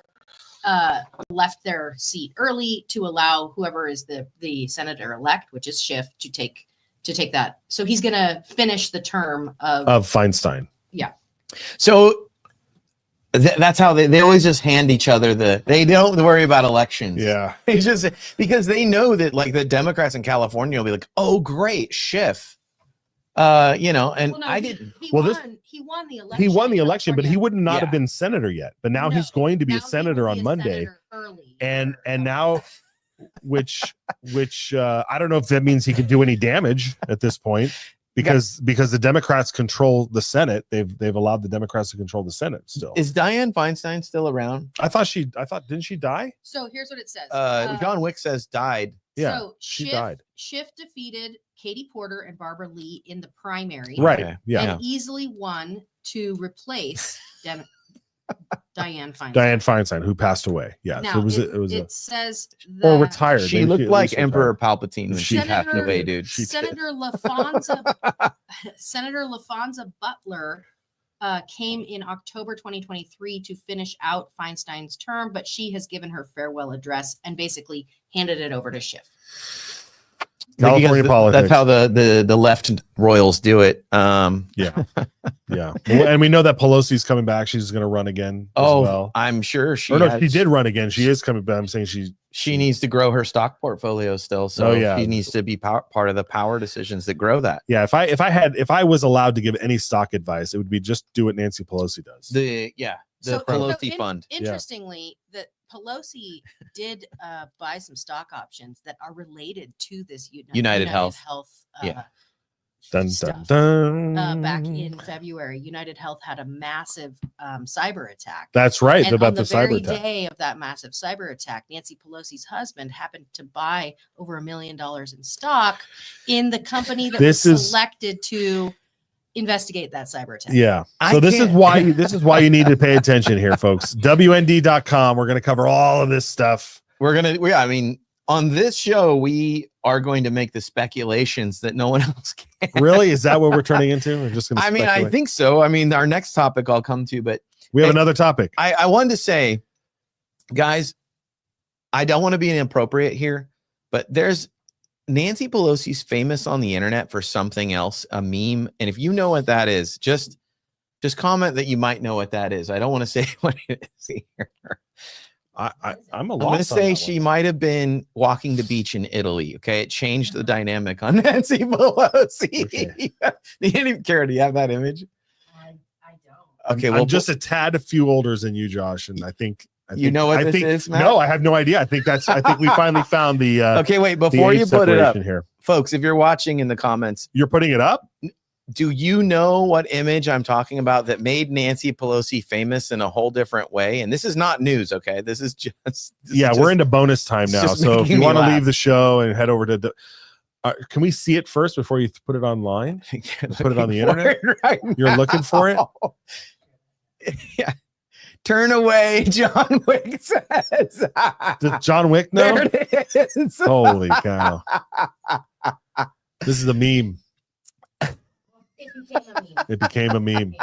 left their seat early to allow whoever is the senator elect, which is Schiff, to take that. So he's going to finish the term of Feinstein. Yeah. So that's how they always just hand each other they don't worry about elections. Yeah. They just because they know that like the Democrats in California will be like, oh great, Schiff. And Well, no, I he- didn't. He Well, won the election. He won the in election, but he California. would not Yeah. have been senator yet. But now No, he's going to be now a he will senator be on a Monday. senator early. And now which I don't know if that means he can do any damage at this point because the Democrats control the Senate. They've allowed the Democrats to control the Senate still. Is Dianne Feinstein still around? I thought didn't she die? So here's what it says. John Wick says died. Yeah, so she died. Schiff defeated Katie Porter and Barbara Lee in the primary. Right. Okay. Yeah. And easily won to replace Dianne Feinstein. Dianne Feinstein, who passed away. Yeah. Now, so it says or that retired. She Maybe looked at like least Emperor retired. Palpatine when she passed Senator- away, dude. Senator LaFonza Butler came in October 2023 to finish out Feinstein's term, but she has given her farewell address and basically handed it over to Schiff. California politics. That's how the left royals do it. Yeah. Yeah. Well, and we know that Pelosi's coming back. She's going to run again as well. I'm sure she did run again. She is coming back. I'm saying she needs to grow her stock portfolio still. So she needs to be part of the power decisions that grow that. Yeah. If I was allowed to give any stock advice, it would be just do what Nancy Pelosi does. The Pelosi fund. Interestingly, that Pelosi did buy some stock options that are related to this United Health. Dun, dun, dun. Back in February, United Health had a massive cyber attack. That's right. And about on the cyber very attack. day of that massive cyber attack, Nancy Pelosi's husband happened to buy over $1 million in stock in the company that was selected to investigate that cyber attack. Yeah. So this is why you need to pay attention here, folks. WND.com. We're going to cover all of this stuff. I mean, on this show, we are going to make the speculations that no one else can. Really? Is that what we're turning into? We're just going to I think so. I mean, our next topic I'll come to, but we have another topic. I wanted to say, guys, I don't want to be inappropriate here, but there's Nancy Pelosi's famous on the internet for something else, a meme. And if you know what that is, just comment that you might know what that is. I don't want to say what it is here. I'm going to say she might have been walking the beach in Italy. Okay. It changed the dynamic on Nancy Pelosi. Okay. Kara, do you have that image? I don't. Okay. Well, I'm just a tad few older than you, Josh. And I think you know what this is, Matt? No, I have no idea. I think we finally found the okay, wait, before you put it up here. Folks, if you're watching in the comments, you're putting it up. Do you know what image I'm talking about that made Nancy Pelosi famous in a whole different way? And this is not news, okay? This is just we're into bonus time now. So if you want to leave the show and head over to the can we see it first before you put it online? Put it on the internet. Right You're looking for it? Yeah. Turn away, John Wick says. Does John Wick know? There it is. Holy cow. This is a meme. It became a meme.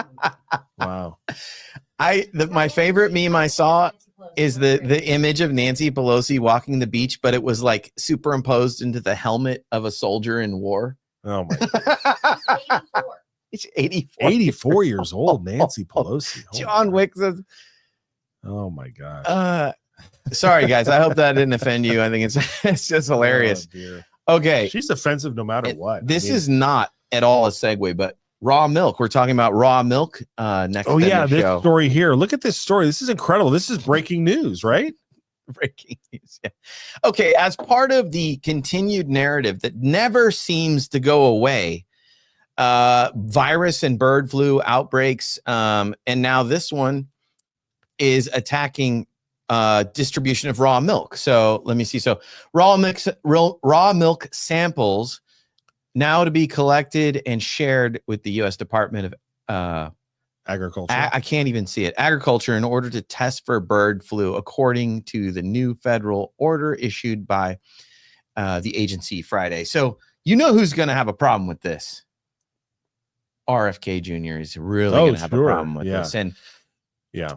Wow. My favorite meme I saw is the image of Nancy Pelosi walking the beach, but it was like superimposed into the helmet of a soldier in war. Oh my God. She's 84. 84 years old, Nancy Pelosi. John Wick says. Oh my God. Sorry guys. I hope that didn't offend you. I think it's just hilarious. Okay. She's offensive no matter what. This is not at all a segue, but raw milk. We're talking about raw milk next. Oh yeah, this story here. Look at this story. This is incredible. This is breaking news, right? Breaking news. Yeah. Okay, as part of the continued narrative that never seems to go away, virus and bird flu outbreaks, and now this one is attacking distribution of raw milk. So let me see. So raw milk samples now to be collected and shared with the U.S. Department of Agriculture. I can't even see it. Agriculture, in order to test for bird flu, according to the new federal order issued by the agency Friday. So you know who's going to have a problem with this? RFK Jr. is really going to have a problem with this, and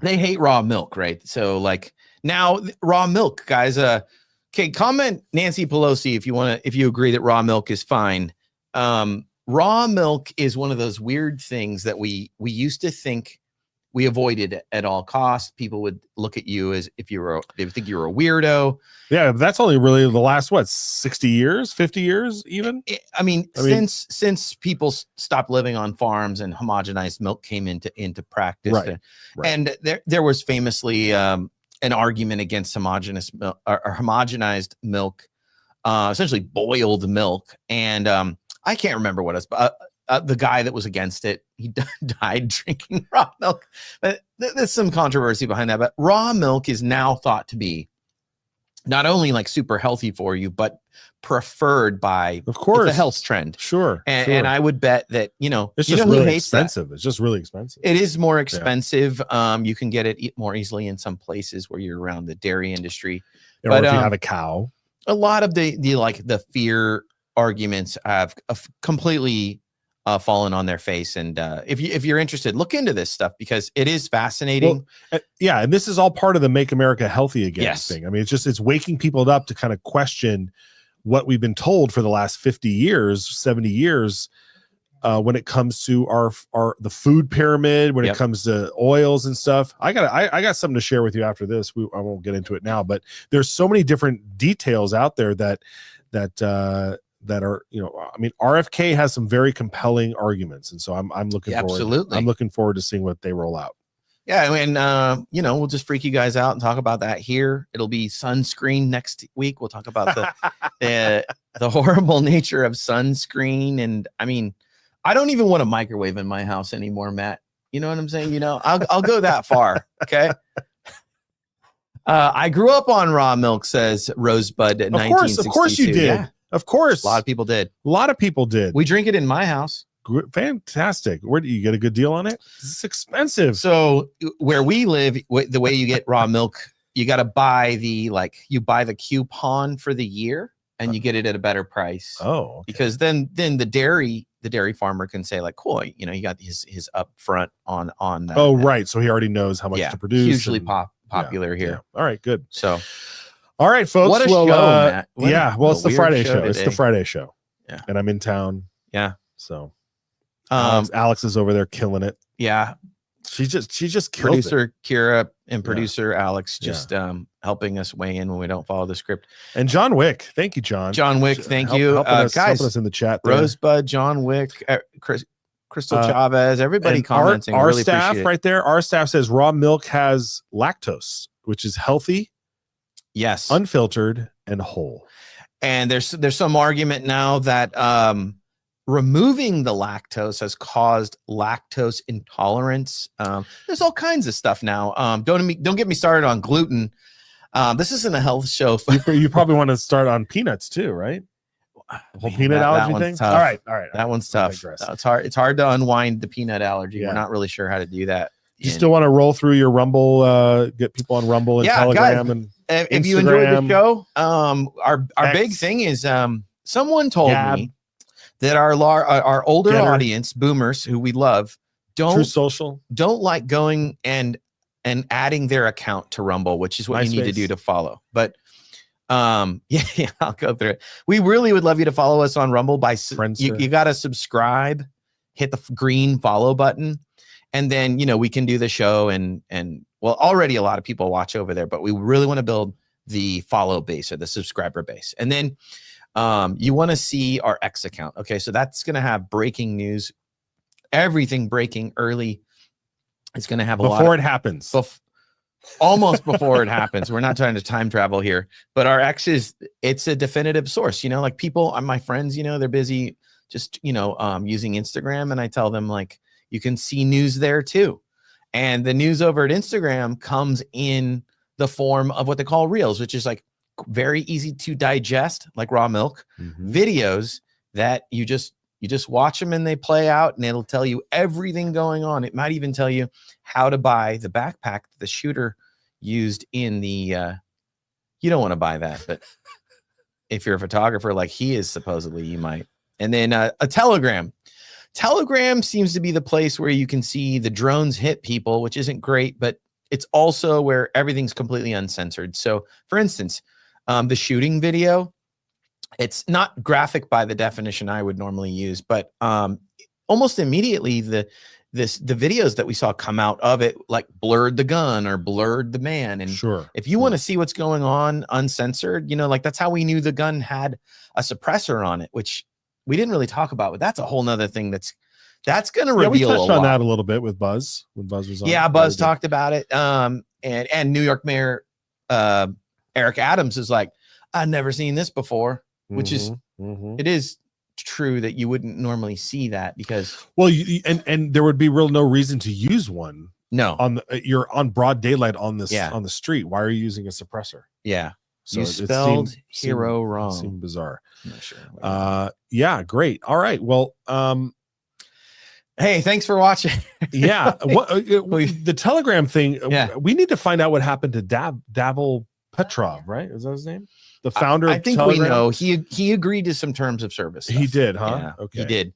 they hate raw milk, right? So like now, raw milk, guys. Okay, comment Nancy Pelosi if you want to, if you agree that raw milk is fine. Raw milk is one of those weird things that we used to think we avoided at all costs. People would look at you as if they would think you were a weirdo. Yeah, that's only really the last 60 years, 50 years, even. Since people stopped living on farms and homogenized milk came into practice, right. And there was famously an argument against homogenous milk or homogenized milk, essentially boiled milk, and I can't remember what it was, but the guy that was against it, he died drinking raw milk. But there's some controversy behind that. But raw milk is now thought to be not only like super healthy for you, but preferred by, of course, it's a health trend. Sure. And I would bet that, it's just really expensive. It's just really expensive. It is more expensive. Yeah. You can get it more easily in some places where you're around the dairy industry. Or if you have a cow. A lot of the fear arguments have completely fallen on their face, and if you're interested, look into this stuff because it is fascinating. Well, and this is all part of the Make America Healthy Again thing. I mean, it's waking people up to kind of question what we've been told for the last 50 years, 70 years, when it comes to the food pyramid, when it comes to oils and stuff. I got something to share with you after this. I won't get into it now, but there's so many different details out there that are, RFK has some very compelling arguments, and so I'm looking forward. Absolutely, I'm looking forward to seeing what they roll out. Yeah, and we'll just freak you guys out and talk about that here. It'll be sunscreen next week. We'll talk about the horrible nature of sunscreen, and I mean, I don't even want a microwave in my house anymore, Matt. You know what I'm saying? I'll go that far. Okay. I grew up on raw milk, says Rosebud. Of 1962. Of course you did. Yeah. Of course. A lot of people did. We drink it in my house. Fantastic. Where do you get a good deal on it? It's expensive. So where we live, the way you get raw milk, you got to buy you buy the coupon for the year and you get it at a better price. Oh, okay. Because then the dairy farmer can say like, cool, he got his upfront on that. Oh, right. So he already knows how much to produce. Hugely popular here. Yeah. All right, good. So, all right, folks. What a show, Matt. It's the Friday show. It's the Friday show. Yeah. And I'm in town. Yeah. So Alex is over there killing it. Yeah. She just killed producer it. Kira and producer Alex just helping us weigh in when we don't follow the script. And John Wick. Thank you, John. John Wick, thank you. Guys, helping us in the chat there. Rosebud, John Wick, Crystal Chavez, everybody commenting. Our really staff appreciate it. right there. Our staff says raw milk has lactose, which is healthy, yes, unfiltered, and whole. And there's some argument now that removing the lactose has caused lactose intolerance. There's all kinds of stuff now. Don't get me started on gluten. This isn't a health show. You probably want to start on peanuts too, right? Whole peanut allergy thing. Tough. All right. That one's tough. It's hard. It's hard to unwind the peanut allergy. Yeah. We're not really sure how to do that. You still want to roll through your Rumble, get people on Rumble and Telegram, guys, and if you enjoyed the show, our big thing is someone told me that our older audience, boomers who we love, don't like going and adding their account to Rumble, which is what you need to do to follow. But I'll go through it. We really would love you to follow us on Rumble by you got to subscribe, hit the green follow button, and then we can do the show and already a lot of people watch over there, but we really want to build the follow base or the subscriber base. And then you want to see our X account. Okay, so that's going to have breaking news, everything breaking early. It's going to have a lot before it happens. almost before it happens. We're not trying to time travel here, but our X it's a definitive source, you know, like people, my friends, you know, they're busy just, you know, using Instagram, and I tell them like, you can see news there too. And the news over at Instagram comes in the form of what they call reels, which is like very easy to digest, like raw milk videos that you just watch them and they play out, and it'll tell you everything going on. It might even tell you how to buy the backpack the shooter used in the you don't want to buy that, but if you're a photographer like he is supposedly, you might. And then a Telegram seems to be the place where you can see the drones hit people, which isn't great, but it's also where everything's completely uncensored. So for instance, the shooting video, it's not graphic by the definition I would normally use, but almost immediately the videos that we saw come out of it like blurred the gun or blurred the man. And if you want to see what's going on uncensored, you know, like that's how we knew the gun had a suppressor on it, which we didn't really talk about, but that's a whole nother thing that's going to reveal we touched a on lot. that a little bit with Buzz when Buzz was on. Yeah, Buzz talked about it. And New York Mayor Eric Adams is like, I've never seen this before, which is it is true that you wouldn't normally see that because and there would be no reason to use one. No, you're on broad daylight on this on the street. Why are you using a suppressor? Yeah. So you spelled hero wrong. Seemed bizarre. I'm not sure. Yeah, great. All right. Well, hey, thanks for watching. Yeah. The Telegram thing, we need to find out what happened to Davil Petrov, right? Is that his name? The founder I think Telegram? we know. He agreed to some terms of service stuff. He did, huh? Yeah, okay. He did.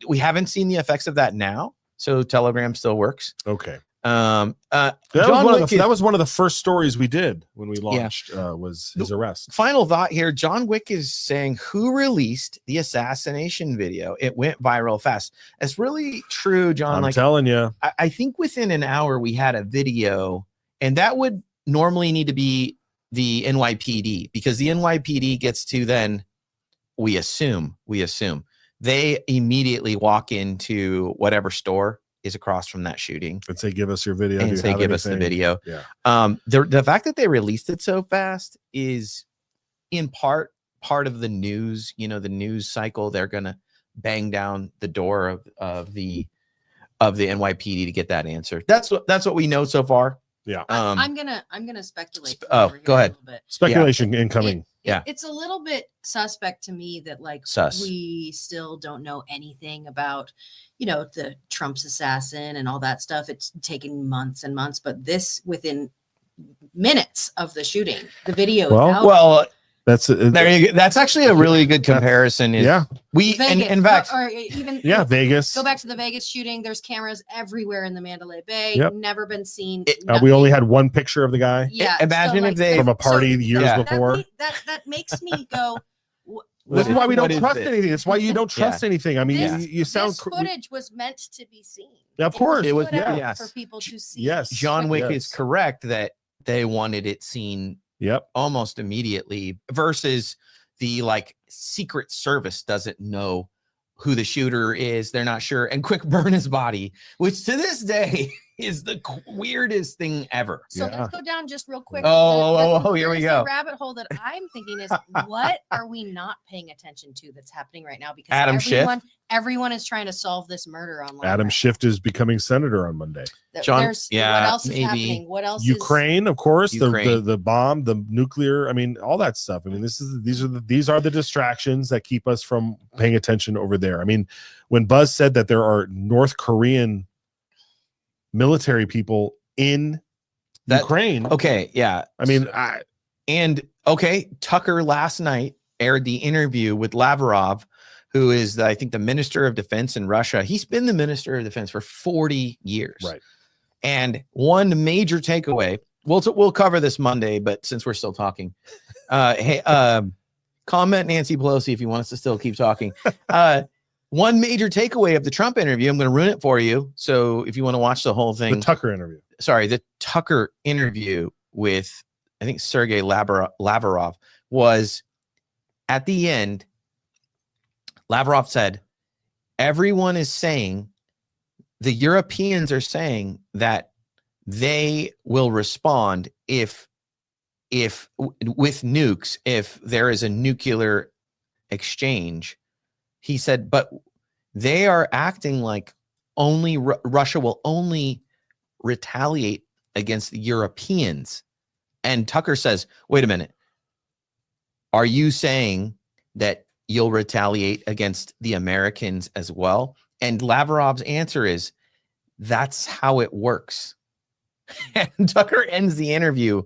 We haven't seen the effects of that now. So Telegram still works. Okay. That was one of the first stories we did when we launched was his arrest. Final thought here. John Wick is saying who released the assassination video. It went viral fast. It's really true, John. I'm telling you. I think within an hour we had a video, and that would normally need to be the NYPD, because the NYPD gets to then we assume they immediately walk into whatever store is across from that shooting and say, give us your video. And say, give us the video. Yeah. The fact that they released it so fast is in part of the news, you know, the news cycle. They're going to bang down the door of the NYPD to get that answer. That's what we know so far. Yeah. I'm gonna speculate. Oh, go ahead. Speculation incoming. It's a little bit suspect to me that we still don't know anything about, you know, the Trump's assassin and all that stuff. It's taken months and months, but this within minutes of the shooting, the video is out. Well, that's there you go. That's actually a really good comparison. We Vegas, in fact, or even Vegas. Go back to the Vegas shooting. There's cameras everywhere in the Mandalay Bay. Yep. Never been seen. We only had one picture of the guy. Yeah. Imagine if they from a party years before. That makes me go. This is why we don't trust anything. That's why you don't trust anything. I mean, you sound. This footage was meant to be seen. Of course, it was for people to see. Yes, John Wick is correct that they wanted it seen. Yep. Almost immediately versus the Secret Service doesn't know who the shooter is. They're not sure. And quick burn his body, which to this day is the weirdest thing ever. So let's go down just real quick. Here we go. The rabbit hole that I'm thinking is what are we not paying attention to that's happening right now? Because everyone is trying to solve this murder online. Adam Schiff is becoming senator on Monday. John, what else is happening? What else? Ukraine, of course. Ukraine. The bomb, the nuclear. I mean, all that stuff. I mean, these are the distractions that keep us from paying attention over there. I mean, when Buzz said that there are North Korean military people in Ukraine. Okay, yeah. I mean, Tucker last night aired the interview with Lavrov, who is, I think, the Minister of Defense in Russia. He's been the Minister of Defense for 40 years. Right. And one major takeaway, we'll cover this Monday, but since we're still talking, comment Nancy Pelosi if you want us to still keep talking. One major takeaway of the Trump interview, I'm going to ruin it for you. So if you want to watch the whole thing. The Tucker interview. Sorry, the Tucker interview with, I think, Sergei Lavrov was at the end. Lavrov said, everyone is saying, the Europeans are saying that they will respond if with nukes, if there is a nuclear exchange. He said, but they are acting like only Russia will only retaliate against the Europeans. And Tucker says, wait a minute. Are you saying that you'll retaliate against the Americans as well? And Lavrov's answer is, that's how it works. And Tucker ends the interview.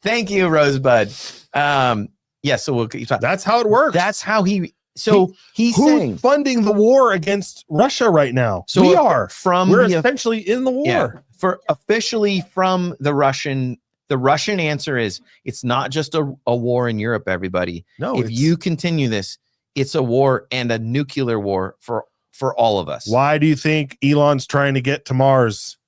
Thank you, Rosebud. Yeah, so we'll keep talking. That's how it works. That's how he's who's saying funding the war against Russia right now. So we are. We're the essentially in the war. Yeah, for officially from the Russian answer is, it's not just a war in Europe, everybody. No, if you continue this, it's a war, and a nuclear war for all of us. Why do you think Elon's trying to get to Mars?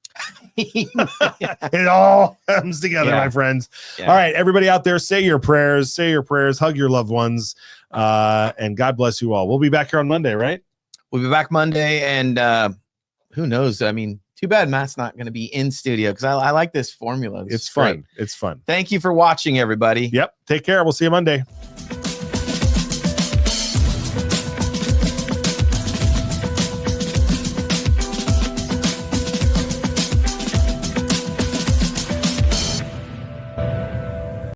It all comes together, my friends. All right, everybody out there, say your prayers, hug your loved ones, and God bless you all. We'll be back here on Monday, right? We'll be back Monday, and who knows? I mean, too bad Matt's not going to be in studio, because I like this formula. It's fun. It's fun. Thank you for watching, everybody. Yep. Take care. We'll see you Monday.